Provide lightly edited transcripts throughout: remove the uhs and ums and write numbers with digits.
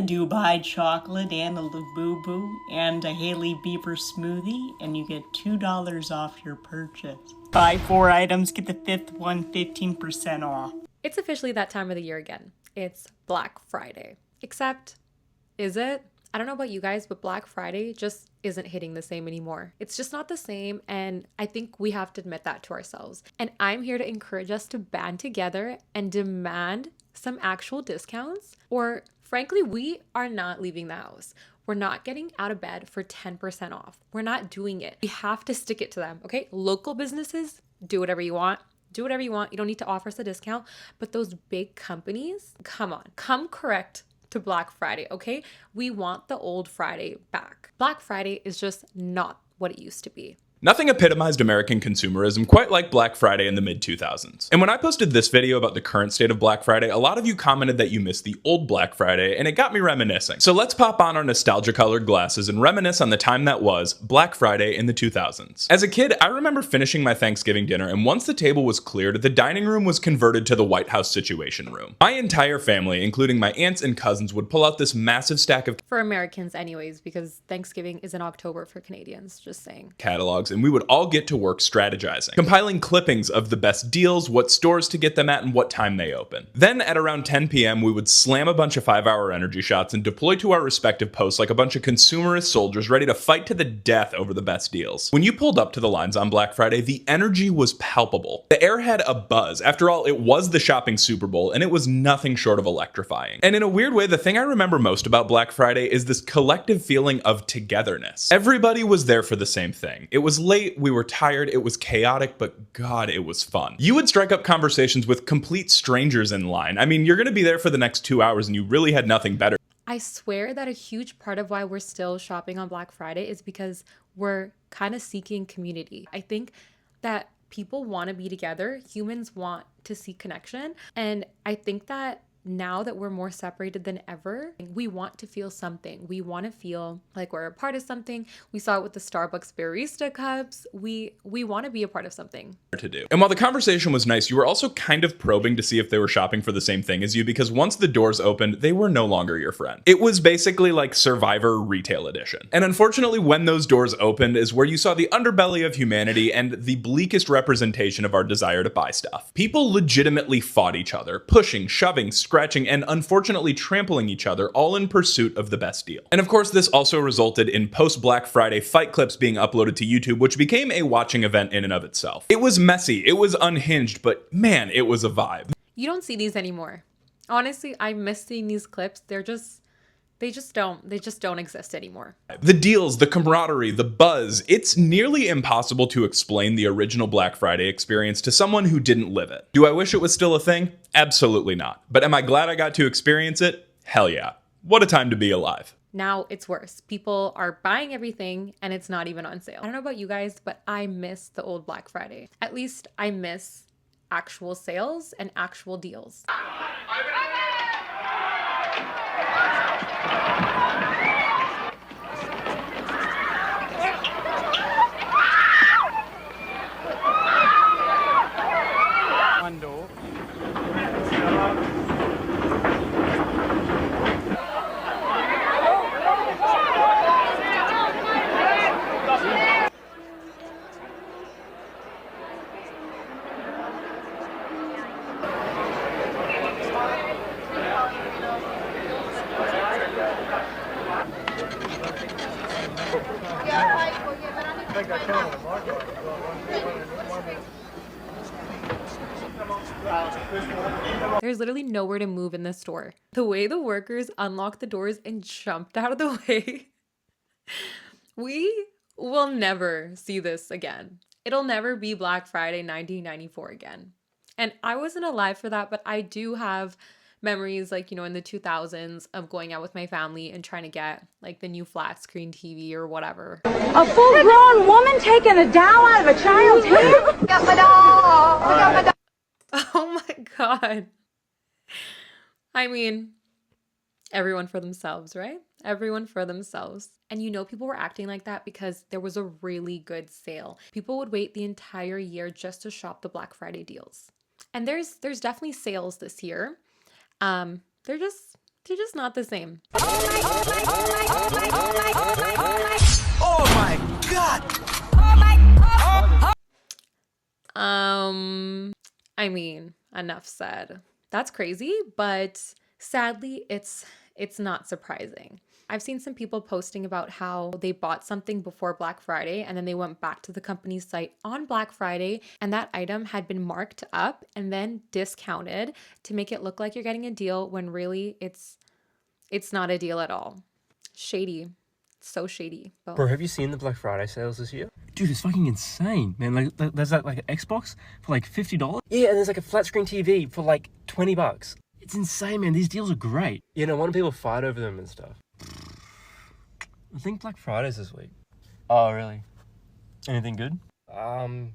Dubai chocolate and a Labubu and a Haley Bieber smoothie, and you get $2 off your purchase. Buy 4 items, get the 5th one 15% off. It's officially that time of the year again. It's Black Friday. Except, is it? I don't know about you guys, but Black Friday just isn't hitting the same anymore. It's just not the same, and I think we have to admit that to ourselves. And I'm here to encourage us to band together and demand some actual discounts, or frankly, we are not leaving the house. We're not getting out of bed for 10% off. We're not doing it. We have to stick it to them, okay? Local businesses, do whatever you want. Do whatever you want. You don't need to offer us a discount. But those big companies, come on, come correct to Black Friday, okay? We want the old Friday back. Black Friday is just not what it used to be. Nothing epitomized American consumerism quite like Black Friday in the mid-2000s. And when I posted this video about the current state of Black Friday, a lot of you commented that you missed the old Black Friday, and it got me reminiscing. So let's pop on our nostalgia-colored glasses and reminisce on the time that was Black Friday in the 2000s. As a kid, I remember finishing my Thanksgiving dinner, and once the table was cleared, the dining room was converted to the White House Situation Room. My entire family, including my aunts and cousins, would pull out this massive stack of For Americans anyways, because Thanksgiving is in October for Canadians, just saying. Catalogs, and we would all get to work strategizing, compiling clippings of the best deals, what stores to get them at, and what time they open. Then at around 10 p.m. we would slam a bunch of 5-hour energy shots and deploy to our respective posts like a bunch of consumerist soldiers ready to fight to the death over the best deals. When you pulled up to the lines on Black Friday, the energy was palpable. The air had a buzz. After all, it was the shopping Super Bowl, and it was nothing short of electrifying. And in a weird way, the thing I remember most about Black Friday is this collective feeling of togetherness. Everybody was there for the same thing. It was late, we were tired, it was chaotic, but God, it was fun. You would strike up conversations with complete strangers in line. I mean, you're gonna be there for the next 2 hours and you really had nothing better. I swear that a huge part of why we're still shopping on Black Friday is because we're kind of seeking community. I think that people want to be together. Humans want to seek connection. And I think that now that we're more separated than ever, we want to feel something. We want to feel like we're a part of something. We saw it with the Starbucks barista cups. We want to be a part of something. To do. And while the conversation was nice, you were also kind of probing to see if they were shopping for the same thing as you, because once the doors opened, they were no longer your friend. It was basically like Survivor Retail Edition. And unfortunately, when those doors opened is where you saw the underbelly of humanity and the bleakest representation of our desire to buy stuff. People legitimately fought each other, pushing, shoving, scratching, and unfortunately trampling each other, all in pursuit of the best deal. And of course, this also resulted in post-Black Friday fight clips being uploaded to YouTube, which became a watching event in and of itself. It was messy, it was unhinged, but man, it was a vibe. You don't see these anymore. Honestly, I miss seeing these clips. They just don't exist anymore. The deals, the camaraderie, the buzz, it's nearly impossible to explain the original Black Friday experience to someone who didn't live it. Do I wish it was still a thing? Absolutely not. But am I glad I got to experience it? Hell yeah. What a time to be alive. Now it's worse. People are buying everything and it's not even on sale. I don't know about you guys, but I miss the old Black Friday. At least I miss actual sales and actual deals. There's literally nowhere to move in this store. The way the workers unlocked the doors and jumped out of the way, we will never see this again. It'll never be Black Friday 1994 again. And I wasn't alive for that, but I do have memories like, in the 2000s of going out with my family and trying to get like the new flat screen TV or whatever. A full-grown woman taking a doll out of a child's hand? Got my doll! I got my doll! Oh my God. I mean, everyone for themselves, right? Everyone for themselves. And people were acting like that because there was a really good sale. People would wait the entire year just to shop the Black Friday deals. And there's definitely sales this year. They're They're just not the same. Oh my God! I mean, enough said. That's crazy, but sadly, it's not surprising. I've seen some people posting about how they bought something before Black Friday and then they went back to the company's site on Black Friday and that item had been marked up and then discounted to make it look like you're getting a deal when really it's not a deal at all. Shady. So shady. But Bro, have you seen the Black Friday sales this year? Dude, it's fucking insane, man. Like, there's like an Xbox for like $50. Yeah, and there's like a flat screen TV for like $20. It's insane, man. These deals are great. You know, why do people fight over them and stuff? I think Black Friday's this week. Oh, really? Anything good? You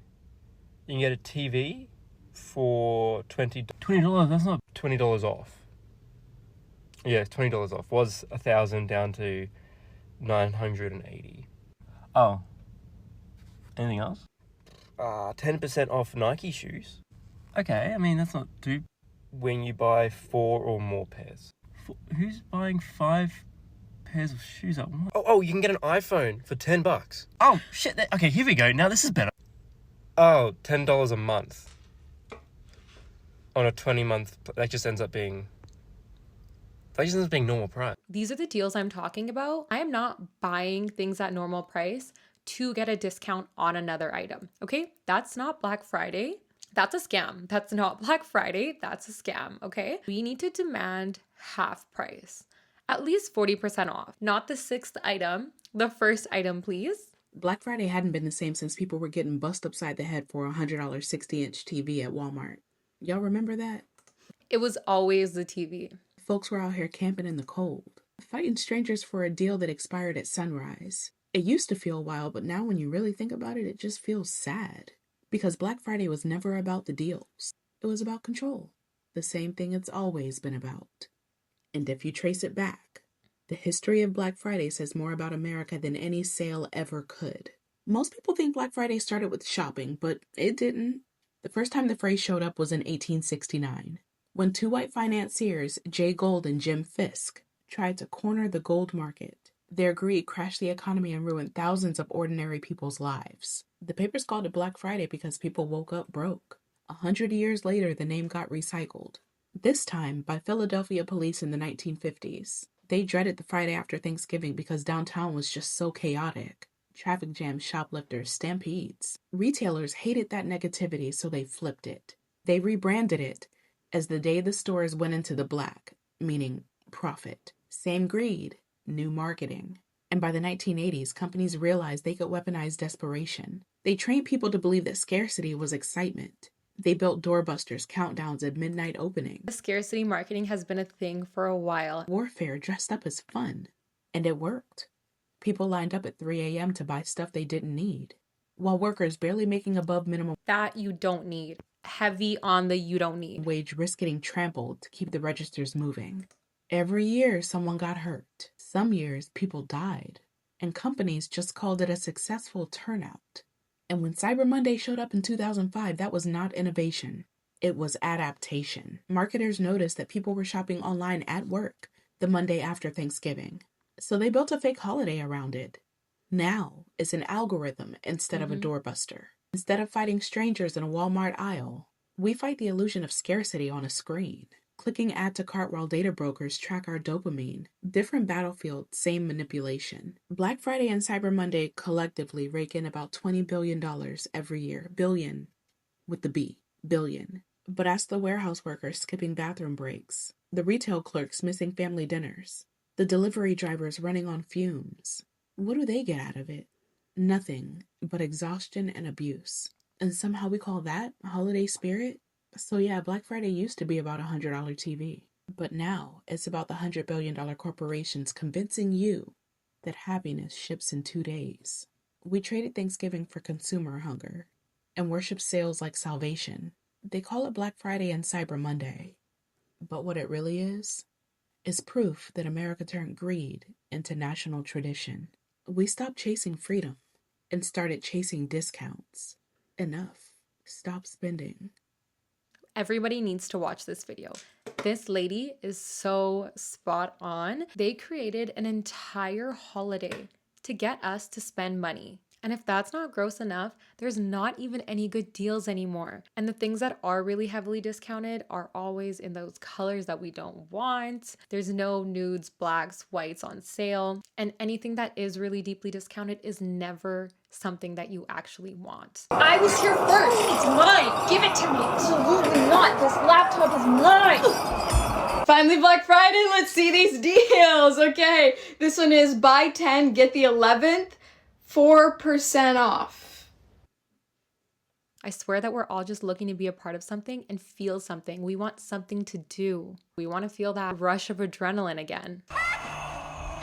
can get a TV for $20. That's not $20 off. Yeah, $20 off. Was $1,000 down to $980. Oh. Anything else? 10% off Nike shoes. Okay, I mean, that's not too... When you buy 4 or more pairs. Who's buying 5 pairs of shoes at once? Oh, you can get an iPhone for $10. Oh, shit. Okay, here we go. Now this is better. Oh, $10 a month. On a 20-month... That just ends up being normal price. these are the deals I'm talking about. I am not buying things at normal price to get a discount on another item. Okay? That's not Black Friday. That's a scam. That's not Black Friday. That's a scam. Okay? We need to demand half price, at least 40% off, not the 6th item, the first item, please. Black Friday hadn't been the same since people were getting bust upside the head for a $100 60-inch TV at Walmart. Y'all remember that? It was always the TV. Folks were out here camping in the cold, fighting strangers for a deal that expired at sunrise. It used to feel wild, but now when you really think about it, it just feels sad. Because Black Friday was never about the deals. It was about control. The same thing it's always been about. And if you trace it back, the history of Black Friday says more about America than any sale ever could. Most people think Black Friday started with shopping, but it didn't. The first time the phrase showed up was in 1869, when two white financiers, Jay Gould and Jim Fisk, tried to corner the gold market. Their greed crashed the economy and ruined thousands of ordinary people's lives. The papers called it Black Friday because people woke up broke. 100 years later, the name got recycled. This time by Philadelphia police in the 1950s. They dreaded the Friday after Thanksgiving because downtown was just so chaotic. Traffic jams, shoplifters, stampedes. Retailers hated that negativity, so they flipped it. They rebranded it as the day the stores went into the black, meaning profit. Same greed, new marketing. And by the 1980s, companies realized they could weaponize desperation. They trained people to believe that scarcity was excitement. They built doorbusters, countdowns, and midnight opening. Scarcity marketing has been a thing for a while. Warfare dressed up as fun. And it worked. People lined up at 3 a.m. to buy stuff they didn't need, while workers barely making above minimum That you don't need. Heavy on the you don't need. wage risk getting trampled to keep the registers moving. Every year, someone got hurt. Some years, people died. And companies just called it a successful turnout. And when Cyber Monday showed up in 2005, that was not innovation. It was adaptation. Marketers noticed that people were shopping online at work the Monday after Thanksgiving. So they built a fake holiday around it. Now, it's an algorithm instead of a doorbuster. Instead of fighting strangers in a Walmart aisle, we fight the illusion of scarcity on a screen. Clicking add to cart while data brokers track our dopamine. Different battlefield, same manipulation. Black Friday and Cyber Monday collectively rake in about $20 billion every year. Billion, with the B, billion. But ask the warehouse workers skipping bathroom breaks, the retail clerks missing family dinners, the delivery drivers running on fumes. What do they get out of it? Nothing but exhaustion and abuse. And somehow we call that holiday spirit? So yeah, Black Friday used to be about a $100 TV. But now it's about the $100 billion corporations convincing you that happiness ships in 2 days. We traded Thanksgiving for consumer hunger and worship sales like salvation. They call it Black Friday and Cyber Monday. But what it really is proof that America turned greed into national tradition. We stopped chasing freedom and started chasing discounts. Enough. Stop spending. Everybody needs to watch this video. This lady is so spot on. They created an entire holiday to get us to spend money. And if that's not gross enough, there's not even any good deals anymore. And the things that are really heavily discounted are always in those colors that we don't want. There's no nudes, blacks, whites on sale. And anything that is really deeply discounted is never something that you actually want. I was here first. It's mine. Give it to me. Absolutely not. This laptop is mine. Finally Black Friday. Let's see these deals. Okay. This one is buy 10, get the 11th. 4% off. I swear that we're all just looking to be a part of something and feel something. We want something to do. We want to feel that rush of adrenaline again.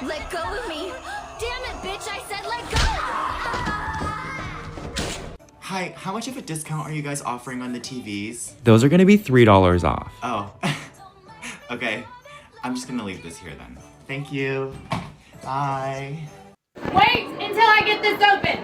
Let go of me. Damn it, bitch. I said let go. Hi, how much of a discount are you guys offering on the TVs? Those are going to be $3 off. Oh, okay. I'm just going to leave this here then. Thank you. Bye. Wait until I get this open.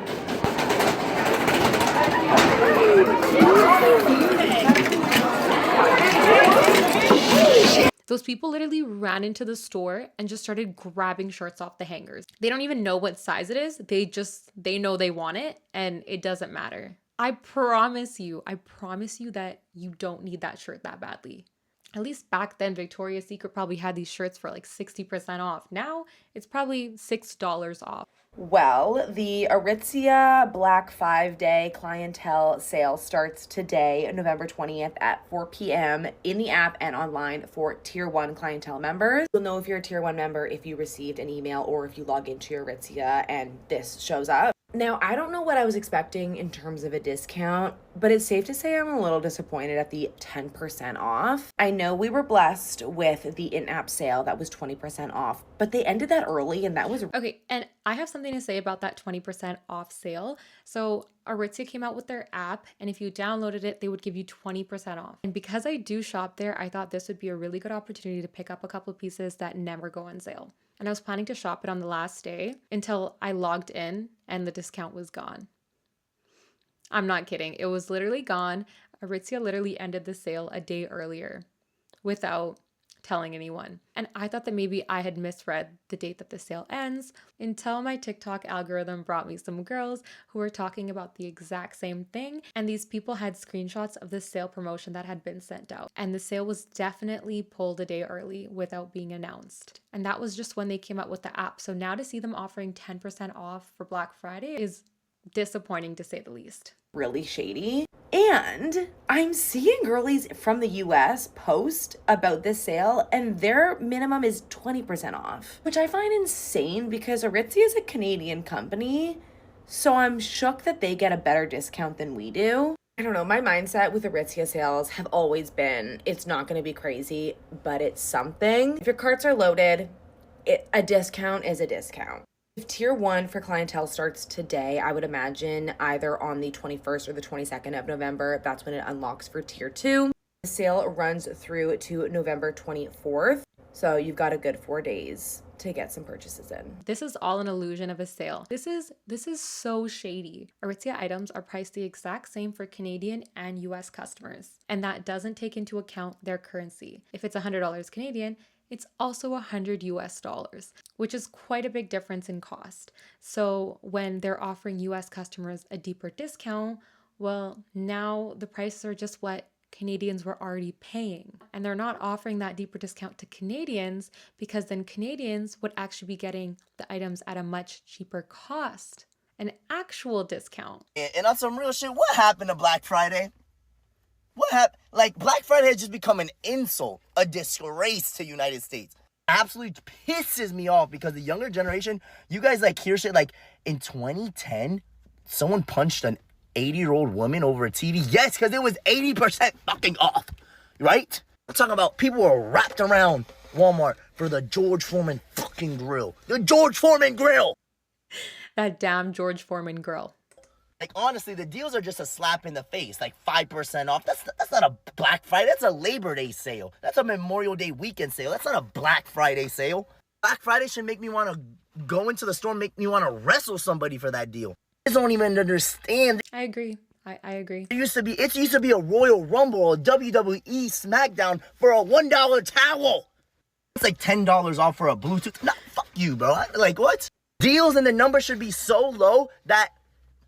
Those people literally ran into the store and just started grabbing shirts off the hangers. They don't even know what size it is. They know they want it and it doesn't matter. I promise you that you don't need that shirt that badly. At least back then, Victoria's Secret probably had these shirts for like 60% off. Now it's probably $6 off. Well, the Aritzia Black 5-Day clientele sale starts today, November 20th at 4 p.m. in the app and online for Tier 1 clientele members. You'll know if you're a Tier 1 member if you received an email or if you log into your Aritzia and this shows up. Now, I don't know what I was expecting in terms of a discount, but it's safe to say I'm a little disappointed at the 10% off. I know we were blessed with the in-app sale that was 20% off, but they ended that early and that was... Okay, and I have something to say about that 20% off sale. So Aritzia came out with their app, and if you downloaded it, they would give you 20% off. And because I do shop there, I thought this would be a really good opportunity to pick up a couple pieces that never go on sale. And I was planning to shop it on the last day until I logged in and the discount was gone. I'm not kidding. It was literally gone. Aritzia literally ended the sale a day earlier without telling anyone. And I thought that maybe I had misread the date that the sale ends until my TikTok algorithm brought me some girls who were talking about the exact same thing. And these people had screenshots of the sale promotion that had been sent out. And the sale was definitely pulled a day early without being announced. And that was just when they came out with the app. So now to see them offering 10% off for Black Friday is disappointing to say the least. Really shady. And I'm seeing girlies from the US post about this sale and their minimum is 20% off, which I find insane because Aritzia is a Canadian company. So I'm shook that they get a better discount than we do. I don't know, my mindset with Aritzia sales have always been, it's not going to be crazy, but it's something. If your carts are loaded, a discount is a discount. If Tier 1 for clientele starts today, I would imagine either on the 21st or the 22nd of November, that's when it unlocks for Tier 2. The sale runs through to November 24th, so you've got a good 4 days to get some purchases in. This is all an illusion of a sale. This is so shady. Aritzia items are priced the exact same for Canadian and US customers, and that doesn't take into account their currency. If it's $100 Canadian, it's also $100 US, which is quite a big difference in cost. So when they're offering US customers a deeper discount, well, now the prices are just what Canadians were already paying. And they're not offering that deeper discount to Canadians because then Canadians would actually be getting the items at a much cheaper cost, an actual discount. And on some real shit, what happened to Black Friday? What happened? Like, Black Friday has just become an insult, a disgrace to United States. Absolutely pisses me off because the younger generation, you guys like hear shit like in 2010, someone punched an 80-year-old woman over a TV. Yes, because it was 80% fucking off, right? I'm talking about people were wrapped around Walmart for the George Foreman fucking grill. The George Foreman grill! That damn George Foreman grill. Like, honestly, the deals are just a slap in the face. Like, 5% off. That's not a Black Friday. That's a Labor Day sale. That's a Memorial Day weekend sale. That's not a Black Friday sale. Black Friday should make me want to go into the store, make me want to wrestle somebody for that deal. I just don't even understand. I agree. I agree. It used to be a Royal Rumble or a WWE SmackDown for a $1 towel. It's like $10 off for a Bluetooth. Nah, fuck you, bro. Like, what? Deals and the number should be so low that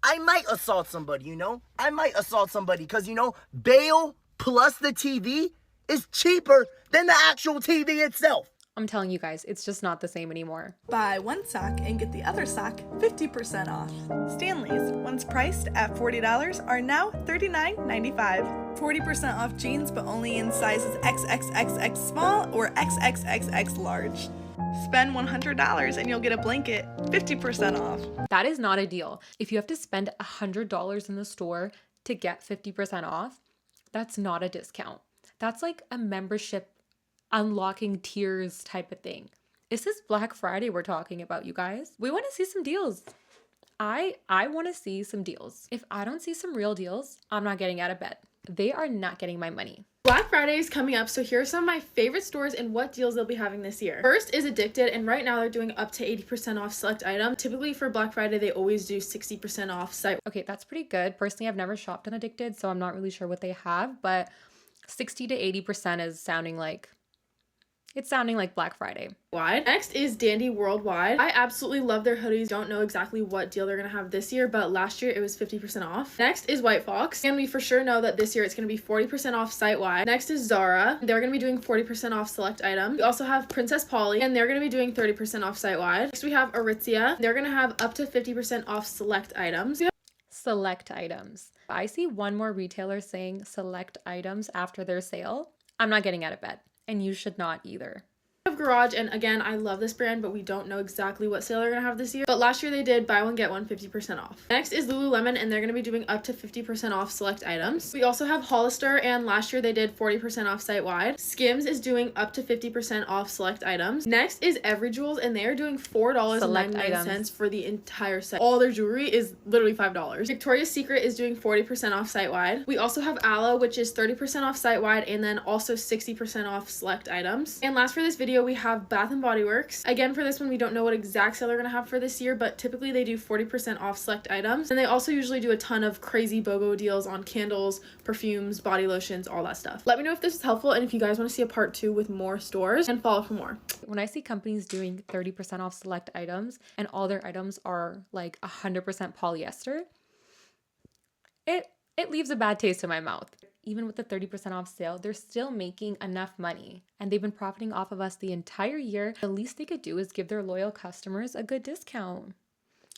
I might assault somebody, you know? I might assault somebody because, you know, bail plus the TV is cheaper than the actual TV itself. I'm telling you guys, it's just not the same anymore. Buy one sock and get the other sock 50% off. Stanley's, once priced at $40, are now $39.95. 40% off jeans, but only in sizes XXXX small or XXXX large. Spend $100 and you'll get a blanket 50% off. That is not a deal. If you have to spend $100 in the store to get 50% off, that's not a discount. That's like a membership unlocking tiers type of thing. Is this Black Friday we're talking about, you guys? We want to see some deals. I want to see some deals. If I don't see some real deals, I'm not getting out of bed. They are not getting my money. Black Friday is coming up, so here are some of my favorite stores and what deals they'll be having this year. First is Addicted, and right now they're doing up to 80% off select items. Typically for Black Friday, they always do 60% off site. Okay, that's pretty good. Personally, I've never shopped on Addicted, so I'm not really sure what they have, but 60 to 80% is sounding like Black Friday. Next is Dandy Worldwide. I absolutely love their hoodies. Don't know exactly what deal they're gonna have this year, but last year it was 50% off. Next is White Fox, and we for sure know that this year it's gonna be 40% off site-wide. Next is Zara. They're gonna be doing 40% off select items. We also have Princess Polly, and they're gonna be doing 30% off site-wide. Next we have Aritzia. They're gonna have up to 50% off select items. Select items. I see one more retailer saying select items after their sale. I'm not getting out of bed. And you should not either. Of Garage, and again, I love this brand, but we don't know exactly what sale they're gonna have this year. But last year they did buy one, get one 50% off. Next is Lululemon, and they're gonna be doing up to 50% off select items. We also have Hollister, and last year they did 40% off site-wide. Skims is doing up to 50% off select items. Next is Every Jewels, and they are doing $4.99 for the entire set. All their jewelry is literally $5. Victoria's Secret is doing 40% off site-wide. We also have Aloe, which is 30% off site-wide, and then also 60% off select items. And last for this video, we have Bath & Body Works. Again, for this one, we don't know what exact sale they're gonna have for this year, but typically they do 40% off select items. And they also usually do a ton of crazy BOGO deals on candles, perfumes, body lotions, all that stuff. Let me know if this is helpful and if you guys want to see a part 2 with more stores, and follow for more. When I see companies doing 30% off select items and all their items are like 100% polyester, it leaves a bad taste in my mouth. Even with the 30% off sale, they're still making enough money, and they've been profiting off of us the entire year. The least they could do is give their loyal customers a good discount.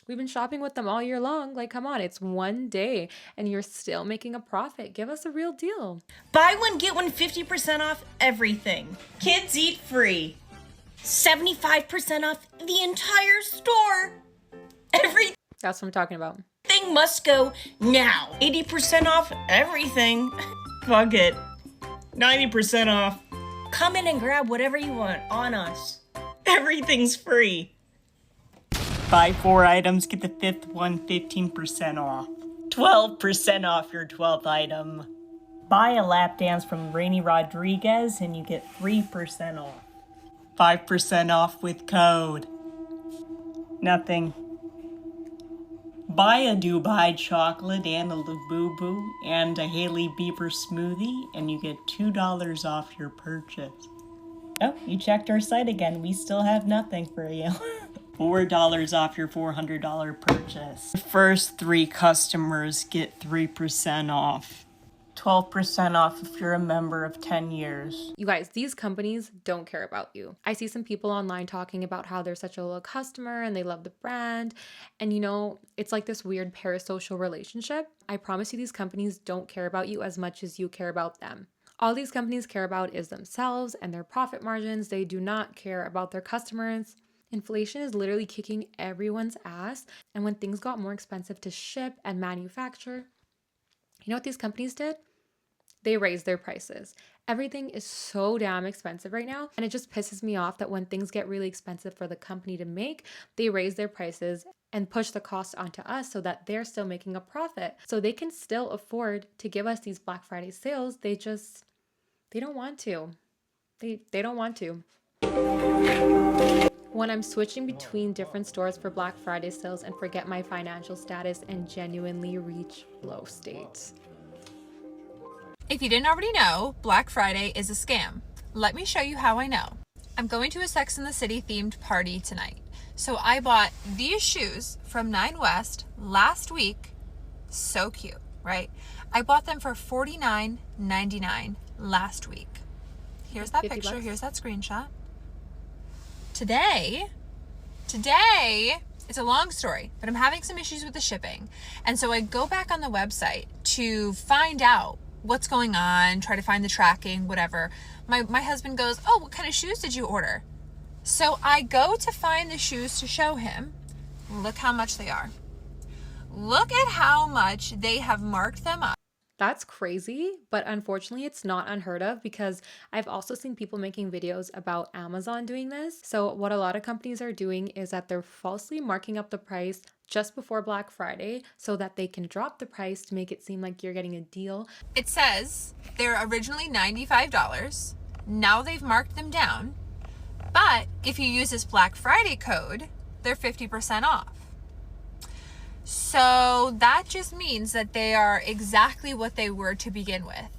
We've been shopping with them all year long. Like, come on, it's one day and you're still making a profit. Give us a real deal. Buy one, get one 50% off everything. Kids eat free. 75% off the entire store. Everything That's what I'm talking about. must go now. 80% off everything. Fuck it. 90% off. Come in and grab whatever you want on us. Everything's free. Buy 4 items, get the 5th one 15% off. 12% off your 12th item. Buy a lap dance from Rainy Rodriguez and you get 3% off. 5% off with code. Nothing. Buy a Dubai chocolate and a Labubu and a Hailey Bieber smoothie and you get $2 off your purchase. Oh, you checked our site again. We still have nothing for you. $4 off your $400 purchase. The first 3 customers get 3% off. 12% off if you're a member of 10 years. You guys, these companies don't care about you. I see some people online talking about how they're such a loyal customer and they love the brand. And you know, it's like this weird parasocial relationship. I promise you these companies don't care about you as much as you care about them. All these companies care about is themselves and their profit margins. They do not care about their customers. Inflation is literally kicking everyone's ass. And when things got more expensive to ship and manufacture, you know what these companies did? They raised their prices. Everything is so damn expensive right now. And it just pisses me off that when things get really expensive for the company to make, they raise their prices and push the cost onto us so that they're still making a profit. So they can still afford to give us these Black Friday sales. They don't want to. They don't want to. when I'm switching between different stores for Black Friday sales and forget my financial status and genuinely reach flow state. If you didn't already know, Black Friday is a scam. Let me show you how I know. I'm going to a Sex and the City themed party tonight. So I bought these shoes from 9 West last week. So cute, right? I bought them for $49.99 last week. Here's that picture, here's that screenshot. Today, it's a long story, but I'm having some issues with the shipping. And so I go back on the website to find out what's going on, try to find the tracking, whatever. My husband goes, oh, what kind of shoes did you order? So I go to find the shoes to show him. Look how much they are. Look at how much they have marked them up. That's crazy, but unfortunately it's not unheard of because I've also seen people making videos about Amazon doing this. So what a lot of companies are doing is that they're falsely marking up the price just before Black Friday so that they can drop the price to make it seem like you're getting a deal. It says they're originally $95. Now they've marked them down. But if you use this Black Friday code, they're 50% off. So that just means that they are exactly what they were to begin with,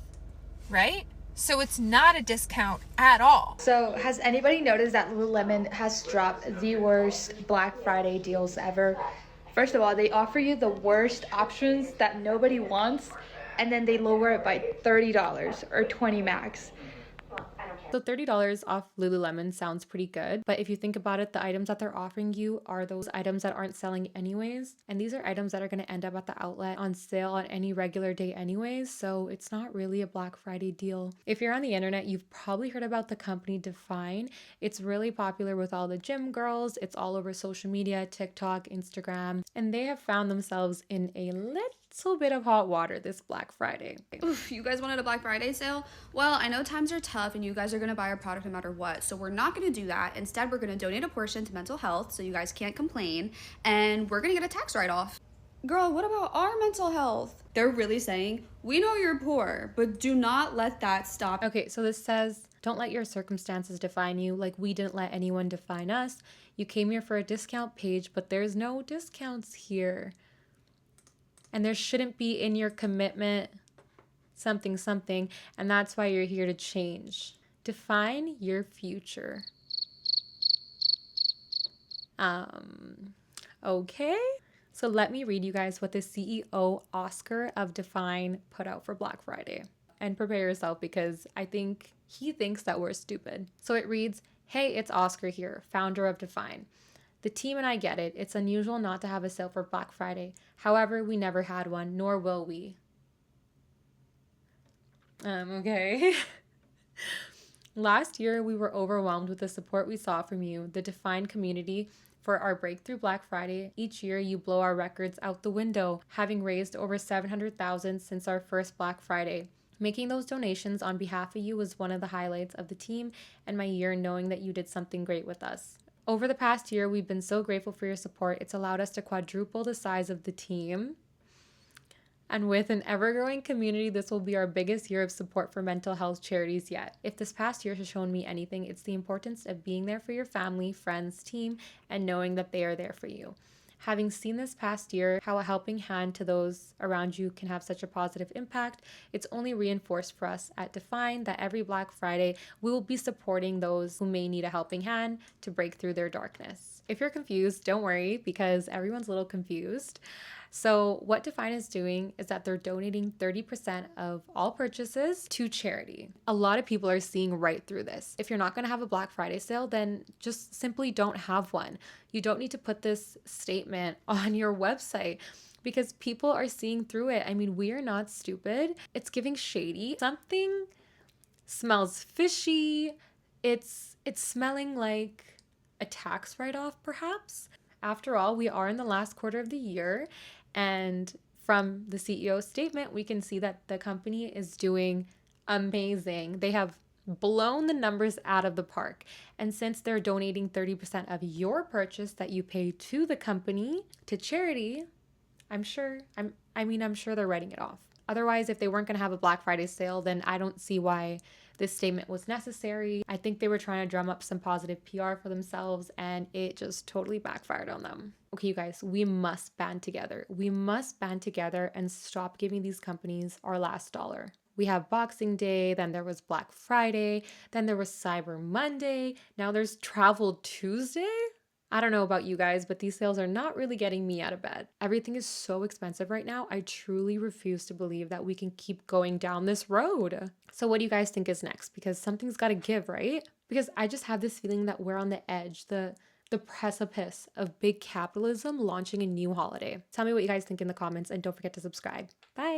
right? So it's not a discount at all. So has anybody noticed that Lululemon has dropped the worst Black Friday deals ever? First of all, they offer you the worst options that nobody wants, and then they lower it by $30 or $20 max. So $30 off Lululemon sounds pretty good, but if you think about it, the items that they're offering you are those items that aren't selling anyways, and these are items that are going to end up at the outlet on sale on any regular day anyways, so it's not really a Black Friday deal. If you're on the internet, you've probably heard about the company DFYNE. It's really popular with all the gym girls. It's all over social media, TikTok, Instagram, and they have found themselves in a little bit of hot water this Black Friday. Oof, you guys wanted a Black Friday sale? Well, I know times are tough and you guys are going to buy our product no matter what, so we're not going to do that. Instead, we're going to donate a portion to mental health so you guys can't complain, and we're going to get a tax write-off. Girl, what about our mental health? They're really saying, we know you're poor, but do not let that stop. Okay, so this says, don't let your circumstances define you, like we didn't let anyone define us. You came here for a discount page, but there's no discounts here. And there shouldn't be in your commitment something, and that's why you're here to change. Define your future. Okay. So let me read you guys what the CEO Oscar of DFYNE put out for Black Friday. And prepare yourself because I think he thinks that we're stupid. So it reads, hey, it's Oscar here, founder of DFYNE. The team and I get it. It's unusual not to have a sale for Black Friday. However, we never had one, nor will we. Okay. Last year, we were overwhelmed with the support we saw from you, the DFYNE community, for our breakthrough Black Friday. Each year, you blow our records out the window, having raised over $700,000 since our first Black Friday. Making those donations on behalf of you was one of the highlights of the team and my year knowing that you did something great with us. Over the past year, we've been so grateful for your support. It's allowed us to quadruple the size of the team. And with an ever-growing community, this will be our biggest year of support for mental health charities yet. If this past year has shown me anything, it's the importance of being there for your family, friends, team, and knowing that they are there for you. Having seen this past year how a helping hand to those around you can have such a positive impact, it's only reinforced for us at DFYNE that every Black Friday we will be supporting those who may need a helping hand to break through their darkness. If you're confused, don't worry because everyone's a little confused. So what DFYNE is doing is that they're donating 30% of all purchases to charity. A lot of people are seeing right through this. If you're not going to have a Black Friday sale, then just simply don't have one. You don't need to put this statement on your website because people are seeing through it. I mean, we are not stupid. It's giving shady. Something smells fishy. It's smelling like a tax write-off, perhaps. After all, we are in the last quarter of the year, and from the CEO's statement, we can see that the company is doing amazing. They have blown the numbers out of the park. And since they're donating 30% of your purchase that you pay to the company to charity, I'm sure they're writing it off. Otherwise, if they weren't going to have a Black Friday sale, then I don't see why this statement was necessary. I think they were trying to drum up some positive PR for themselves, and it just totally backfired on them. Okay, you guys, we must band together. We must band together and stop giving these companies our last dollar. We have Boxing Day, then there was Black Friday, then there was Cyber Monday, now there's Travel Tuesday? I don't know about you guys, but these sales are not really getting me out of bed. Everything is so expensive right now. I truly refuse to believe that we can keep going down this road. So what do you guys think is next? Because something's got to give, right? Because I just have this feeling that we're on the edge, the precipice of big capitalism launching a new holiday. Tell me what you guys think in the comments and don't forget to subscribe. Bye.